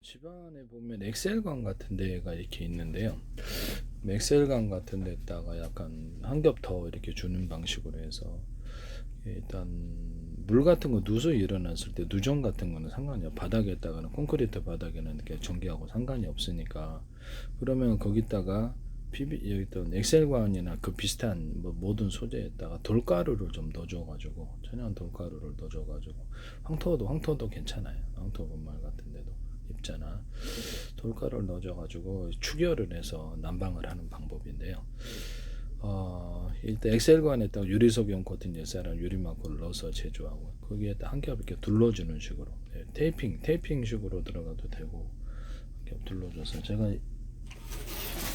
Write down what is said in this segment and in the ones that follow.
집안에 보면 엑셀관 같은 데가 이렇게 있는데요. 엑셀관 같은 데다가 약간 한 겹 더 이렇게 주는 방식으로 해서 일단 물 같은 거 누수 일어났을 때 누전 같은 거는 상관이 없. 바닥에다가는 콘크리트 바닥에는 이렇게 전기하고 상관이 없으니까 그러면 거기다가 여기 또 엑셀관이나 그 비슷한 뭐 모든 소재에다가 돌가루를 좀 넣어줘가지고 천연 돌가루를 넣어줘가지고 황토도 괜찮아요. 황토 분말 같은 데도 입자나 돌가루를 넣어줘가지고 추결을 해서 난방을 하는 방법인데요. 일단 엑셀관에다가 유리석용 코팅 열사랑 유리막고를 넣어서 제조하고 거기에다 한 겹 이렇게 둘러주는 식으로 테이핑 식으로 들어가도 되고 한 겹 둘러줘서 제가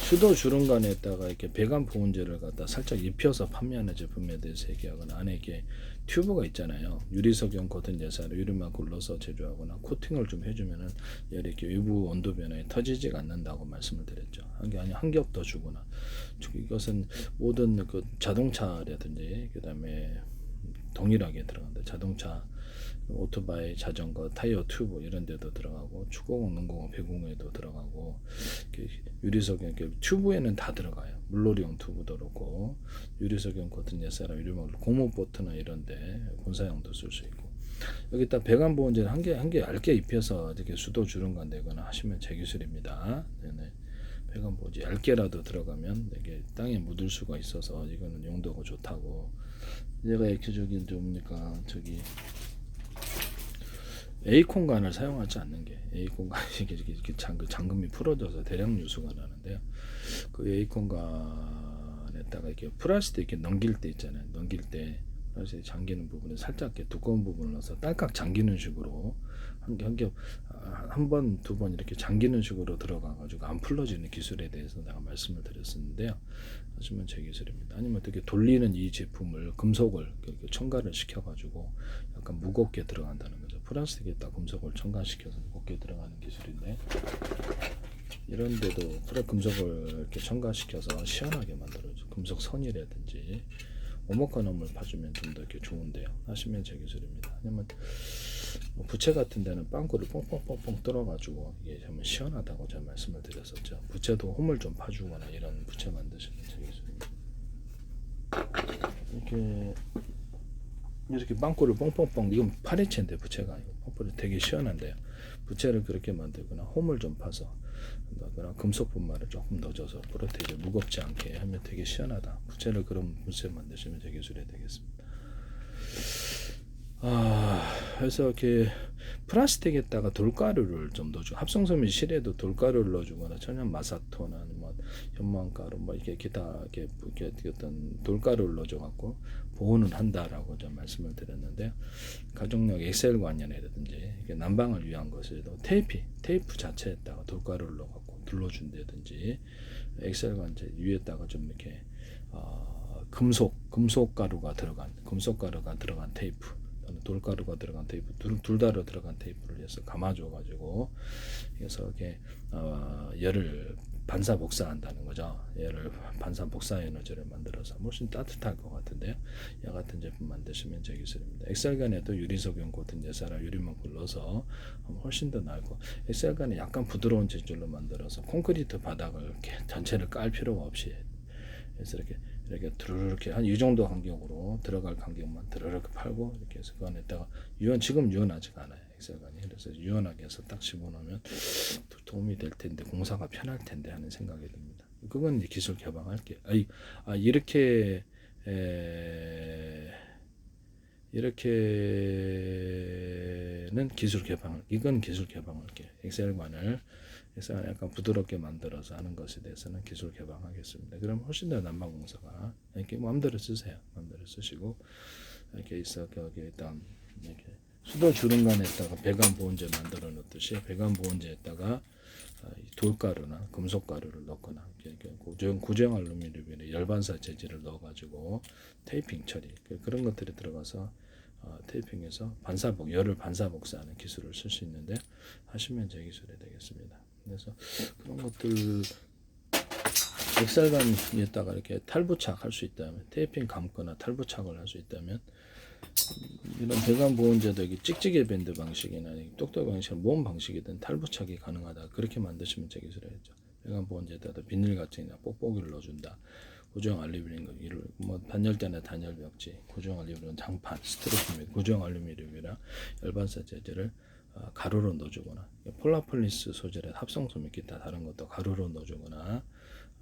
수도 주름관에다가 이렇게 배관 보온제를 갖다 살짝 입혀서 판매하는 제품에 대해서 얘기하거나 안에 이렇게 튜브가 있잖아요. 유리석용 코팅 열사로 유리막고를 넣어서 제조하거나 코팅을 좀 해주면은 이렇게 외부 온도 변화에 터지지가 않는다고 말씀을 드렸죠. 한 게 아니 한 겹 더 주거나 이것은 모든 그 자동차라든지 그다음에 동일하게 들어간다. 자동차, 오토바이, 자전거, 타이어 튜브 이런 데도 들어가고 축구공, 농구공, 배구공에도 들어가고 유리석용 튜브에는 다 들어가요. 물놀이용 튜브도 그렇고 유리석용 코팅 예사라 유리막 고무 보트나 이런데 군사용도 쓸 수 있고 여기다 배관 보온제를 한 개 얇게 입혀서 이렇게 수도 주름관 내거나 하시면 제 기술입니다. 네네. 배관 보온제 얇게라도 들어가면 이게 땅에 묻을 수가 있어서 이거는 용도가 좋다고. 얘가 이렇게 뭡니까 A콘간을 사용하지 않는 게 A콘간이 이렇게 잠금이 풀어져서 대량 유수가 나는데요. 그 A콘간에다가 이렇게 플라스틱 이렇게 넘길 때 있잖아요. 넘길 때 플라스틱 잠기는 부분에 살짝 이렇게 두꺼운 부분을 넣어서 딸깍 잠기는 식으로 한 번, 두 번 이렇게 잠기는 식으로 들어가가지고 안 풀러지는 기술에 대해서 내가 말씀을 드렸었는데요. 하시면 제 기술입니다. 아니면 어떻게 돌리는 이 제품을 금속을 첨가를 시켜가지고 약간 무겁게 들어간다는 거죠. 플라스틱에다 금속을 첨가시켜서 무겁게 들어가는 기술인데 이런데도 금속을 이렇게 첨가시켜서 시원하게 만들어줘. 금속 선이라든지 오목가놈을 파주면 좀 더 이렇게 좋은데요. 하시면 제 기술입니다. 아니면 부채 같은 데는 빵꾸를 뻥뻥뻥뻥 뚫어가지고 이게 정말 시원하다고 제가 말씀을 드렸었죠. 부채도 홈을 좀 파주거나 이런 부채 만드시면 제 기술입니다. 이렇게 빵꾸를 뻥뻥뻥 이건 파리채인데 부채가 아니고 뻥뻥이 되게 시원한데요. 부채를 그렇게 만들거나 홈을 좀 파서 그런 금속 분말을 조금 넣어줘서 프로테이저 무겁지 않게 하면 되게 시원하다. 부채를 그런 부채 만드시면 제 기술이 되겠습니다. 그래서 이렇게 플라스틱에다가 돌가루를 좀 넣어주고 합성섬유 실에도 돌가루를 넣어주거나 천연 마사토나 뭐 현무암가루 뭐 이렇게 기타 이렇게 어떤 돌가루를 넣어줘갖고 보온을 한다라고 좀 말씀을 드렸는데 가정용 엑셀관이라든지 난방을 위한 것에도 테이프 자체에다가 돌가루를 넣어갖고 둘러준다든지 엑셀관 위에다가 좀 이렇게 금속 가루가 들어간 테이프 돌가루가 들어간 테이프 둘 다로 들어간 테이프를 해서 감아줘가지고 그래서 이렇게 열을 반사 복사한다는 거죠. 열을 반사 복사 에너지를 만들어서 훨씬 따뜻할 것 같은데요. 이 같은 제품 만드시면 제 기술입니다. 엑셀간에도 유리석용 코팅 예사라 유리막을 넣어서 훨씬 더 나고 엑셀간에 약간 부드러운 재질로 만들어서 콘크리트 바닥을 이렇게 전체를 깔 필요가 없이 그래서 이렇게 드르륵 한 이 정도 간격으로 들어갈 간격만 드르륵 팔고 이렇게 해서 그 안에다가 지금 유연하지가 않아요. 엑셀관이. 그래서 유연하게 해서 딱 집어넣으면 도움이 될 텐데 공사가 편할 텐데 하는 생각이 듭니다. 그건 이제 기술 개방할게요. 이렇게는 기술 개방을 이건 기술 개방할게요. 엑셀관을 그래서 약간 부드럽게 만들어서 하는 것에 대해서는 기술 개방하겠습니다. 그럼 훨씬 더 난방공사가 이렇게 마음대로 쓰세요. 마음대로 쓰시고 이렇게 있어 여기 일단 이렇게 수도 주름관에다가 배관 보온제 만들어 놓듯이 배관 보온제에다가 돌가루나 금속가루를 넣거나 고정 알루미늄에 열반사 재질을 넣어가지고 테이핑 처리 그런 것들이 들어가서 테이핑해서 열을 반사 복사하는 기술을 쓸 수 있는데 하시면 제 기술이 되겠습니다. 그래서 그런 것들 엑셀관에다가 이렇게 탈부착 할 수 있다면 테이핑 감거나 탈부착을 할 수 있다면 이런 배관 보온제도 여기 찍찍이 밴드 방식이나 똑똑이 방식, 모음 방식이든 탈부착이 가능하다. 그렇게 만드시면 제 기술이었죠. 배관 보온제도에다 비닐 같은 뽁뽁이를 넣어준다. 고정 알루미늄, 뭐 단열대나 단열벽지, 고정 알루미늄 장판, 스티로폼 및 고정 알루미늄이랑 열반사 재질을 가루로 넣어주거나 폴라폴리스 소재의 합성소 및 기타 다른 것도 가루로 넣어주거나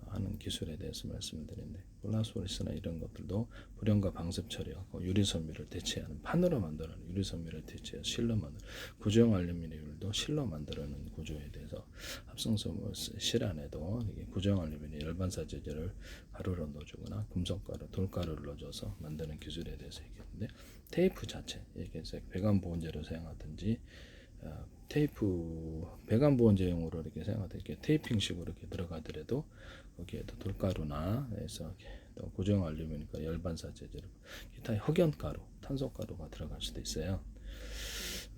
하는 기술에 대해서 말씀을 드리는데, 폴라폴리스나 이런 것들도 불연과 방습 처리하고 유리섬유를 대체하는 판으로 만드는 유리섬유를 대체해서 실로 만드는 고정 알루미늄도 실로 만드는 구조에 대해서 합성소 실 안에도 이게 고정 알루미늄 열반사 재질을 가루로 넣어주거나 금속가루, 돌가루를 넣어줘서 만드는 기술에 대해서 얘기했는데, 테이프 자체, 이게 배관 보온제로 사용하든지 테이프 배관 보온제용으로 이렇게 사용하듯 이렇게 테이핑식으로 이렇게 들어가더라도 거기에도 돌가루나 해서 또 고정 알루미늄과 열반사 재질, 기타 흑연가루, 탄소가루가 들어갈 수도 있어요.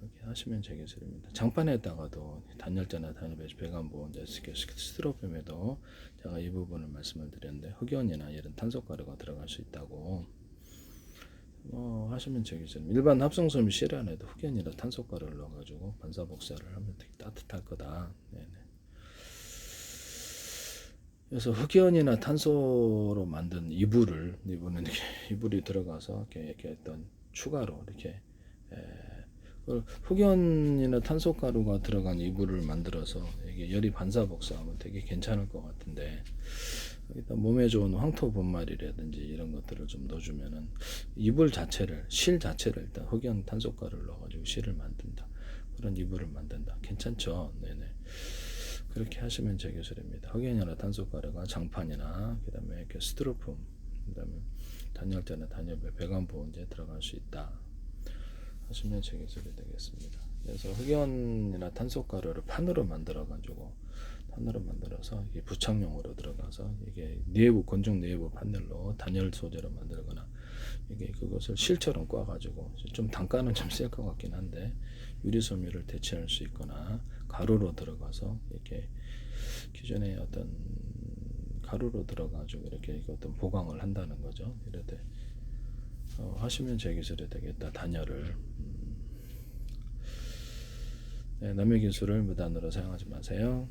이렇게 하시면 제 기술입니다. 장판에다가도 단열재나 단열배지, 배관 보온제, 스티로폼에도 제가 이 부분을 말씀을 드렸는데 흑연이나 이런 탄소가루가 들어갈 수 있다고 하시면 제 기술입니다. 일반 합성섬유 실 안에도 흑연이나 탄소가루를 넣어가지고 반사복사를 하면 되게 따뜻할 거다. 네네. 그래서 흑연이나 탄소로 만든 이불은 이렇게 이불이 들어가서 이렇게 어떤 추가로 이렇게 흑연이나 탄소가루가 들어간 이불을 만들어서 이게 열이 반사복사하면 되게 괜찮을 것 같은데, 여기다 몸에 좋은 황토 분말이라든지 이런 것들을 좀 넣어주면은 이불 자체를, 실 자체를 일단 흑연 탄소가루를 넣어가지고 실을 만든다. 그런 이불을 만든다. 괜찮죠? 네네. 그렇게 하시면 제 기술입니다. 흑연이나 탄소가루가 장판이나 그다음에 이렇게 스티로폼, 그다음에 단열재나 단열배, 배관 보온제에 들어갈 수 있다. 하시면 제 기술이 되겠습니다. 그래서 흑연이나 탄소가루를 판으로 만들어서 이게 부착용으로 들어가서 이게 내부 건조 내부 판넬로 단열 소재로 만들거나 이게 그것을 실처럼 꽈가지고 좀 단가는 좀 셀 것 같긴 한데 유리섬유를 대체할 수 있거나 가루로 들어가서 이렇게 기존에 어떤 가루로 들어가지고 이렇게 어떤 보강을 한다는 거죠. 이럴 때 하시면 제 기술이 되겠다. 단열을 남의 기술을 무단으로 사용하지 마세요.